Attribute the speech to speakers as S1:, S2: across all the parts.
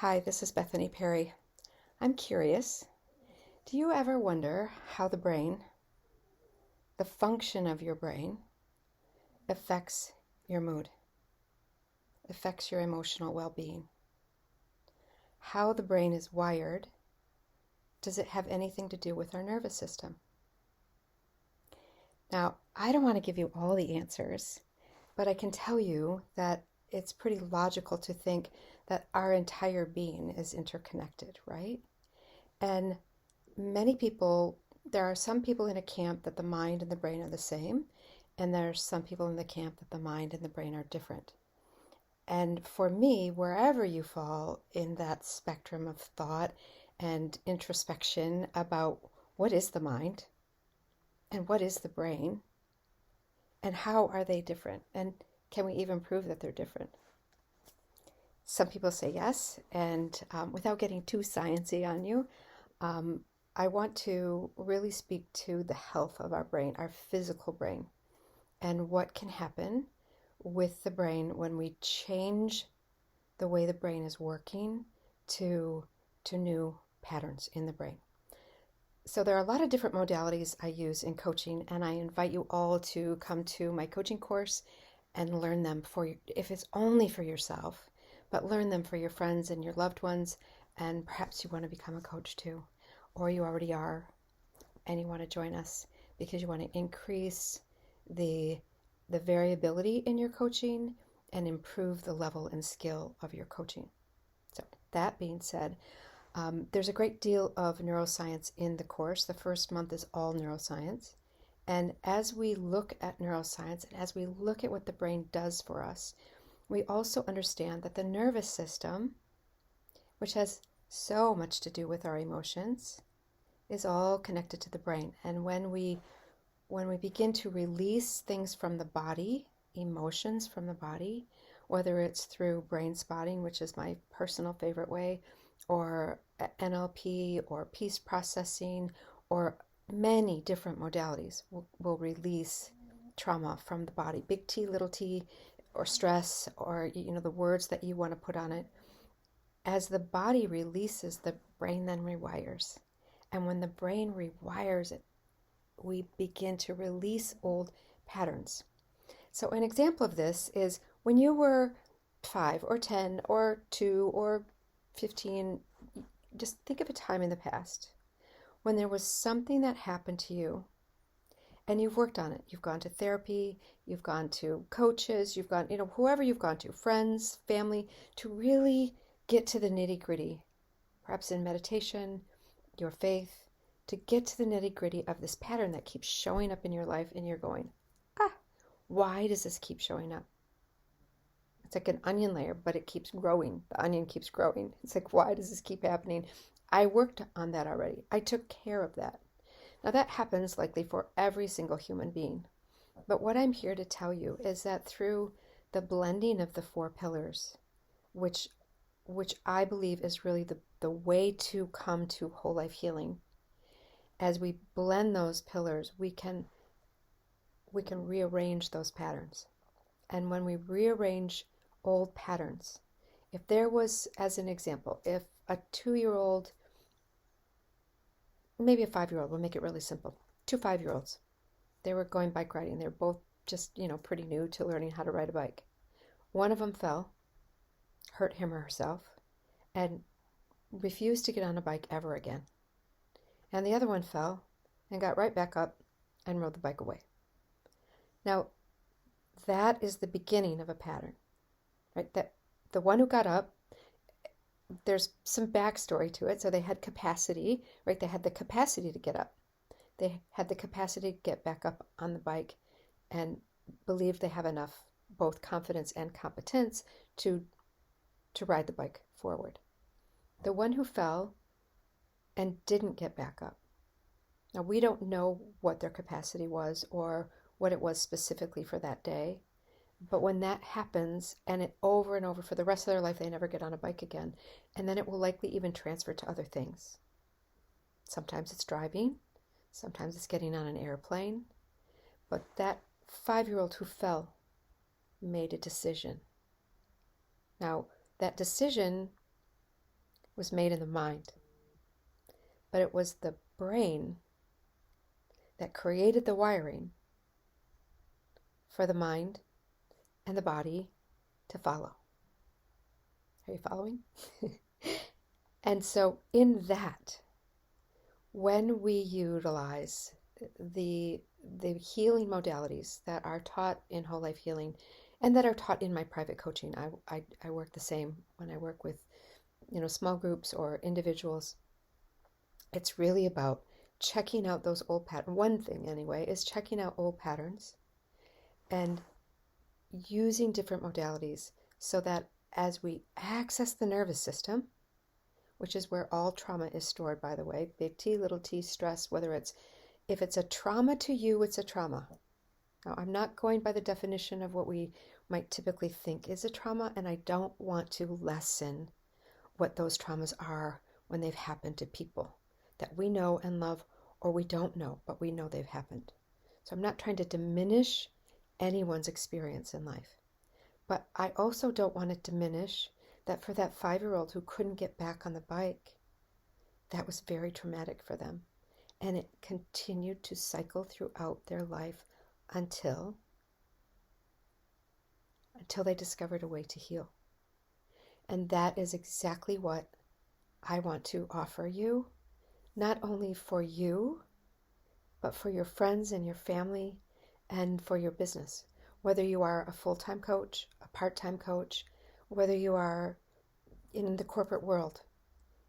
S1: Hi, this is Bethany Perry. I'm curious, do you ever wonder how the brain, the function of your brain, affects your mood, affects your emotional well-being? How the brain is wired, does it have anything to do with our nervous system? Now, I don't want to give you all the answers, but I can tell you that it's pretty logical to think that our entire being is interconnected, right? And there are some people in a camp that the mind and the brain are the same, and there are some people in the camp that the mind and the brain are different. And for me, wherever you fall in that spectrum of thought and introspection about what is the mind and what is the brain and how are they different, and can we even prove that they're different? Some people say yes, and without getting too sciencey on you, I want to really speak to the health of our brain, our physical brain, and what can happen with the brain when we change the way the brain is working to new patterns in the brain. So there are a lot of different modalities I use in coaching, and I invite you all to come to my coaching course and learn them if it's only for yourself, but learn them for your friends and your loved ones, and perhaps you want to become a coach too. Or you already are, and you want to join us because you want to increase the variability in your coaching and improve the level and skill of your coaching. So that being said, there's a great deal of neuroscience in the course. The first month is all neuroscience. And as we look at neuroscience and as we look at what the brain does for us, we also understand that the nervous system, which has so much to do with our emotions, is all connected to the brain. And when we begin to release things from the body, emotions from the body, whether it's through brain spotting, which is my personal favorite way, or NLP or peace processing, or many different modalities will release trauma from the body, big T, little t, or stress, or the words that you want to put on it. As the body releases, the brain then rewires. And when the brain rewires it, we begin to release old patterns. So an example of this is when you were 5 or 10 or 2 or 15, just think of a time in the past when there was something that happened to you and you've worked on it. You've gone to therapy, you've gone to coaches, you've gone, whoever you've gone to, friends, family, to really get to the nitty-gritty, perhaps in meditation, your faith, to get to the nitty-gritty of this pattern that keeps showing up in your life, and you're going, why does this keep showing up? It's like an onion layer, but it keeps growing. The onion keeps growing. It's like, why does this keep happening? I worked on that already. I took care of that. Now that happens likely for every single human being. But what I'm here to tell you is that through the blending of the 4 pillars, which I believe is really the way to come to whole life healing, as we blend those pillars, we can rearrange those patterns. And when we rearrange old patterns, if there was, as an example, if a 2-year-old, maybe a 5-year-old, we'll make it really simple, 2 5-year-olds, they were going bike riding. They're both just, pretty new to learning how to ride a bike. One of them fell, hurt him or herself, and refused to get on a bike ever again. And the other one fell and got right back up and rode the bike away. Now, that is the beginning of a pattern, right? That the one who got up, there's some backstory to it. So they had capacity, right? They had the capacity to get up. They had the capacity to get back up on the bike and believe they have enough, both confidence and competence, to ride the bike forward. The one who fell and didn't get back up. Now, we don't know what their capacity was or what it was specifically for that day, but when that happens, and it over and over for the rest of their life, they never get on a bike again, and then it will likely even transfer to other things. Sometimes it's driving, sometimes it's getting on an airplane, but that 5-year-old who fell made a decision. Now, that decision was made in the mind, but it was the brain that created the wiring for the mind and the body to follow. Are you following? And so in that, when we utilize the healing modalities that are taught in whole life healing and that are taught in my private coaching, I work the same when I work with small groups or individuals. It's really about checking out those old patterns. One thing anyway is checking out old patterns and using different modalities so that as we access the nervous system, which is where all trauma is stored, by the way, big T, little t, stress, if it's a trauma to you, it's a trauma. Now, I'm not going by the definition of what we might typically think is a trauma, and I don't want to lessen what those traumas are when they've happened to people that we know and love, or we don't know, but we know they've happened. So I'm not trying to diminish anyone's experience in life. But I also don't want to diminish that for that 5-year-old who couldn't get back on the bike, that was very traumatic for them. And it continued to cycle throughout their life until they discovered a way to heal. And that is exactly what I want to offer you, not only for you, but for your friends and your family and for your business. Whether you are a full-time coach, a part-time coach, whether you are in the corporate world,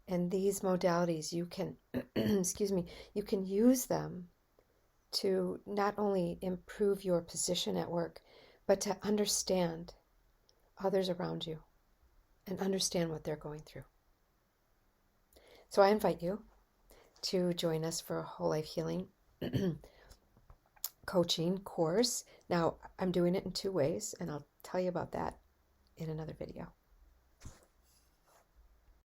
S1: and these modalities, you can, you can use them to not only improve your position at work, but to understand others around you and understand what they're going through. So I invite you to join us for a whole life healing coaching course. Now, I'm doing it in 2 ways, and I'll tell you about that in another video.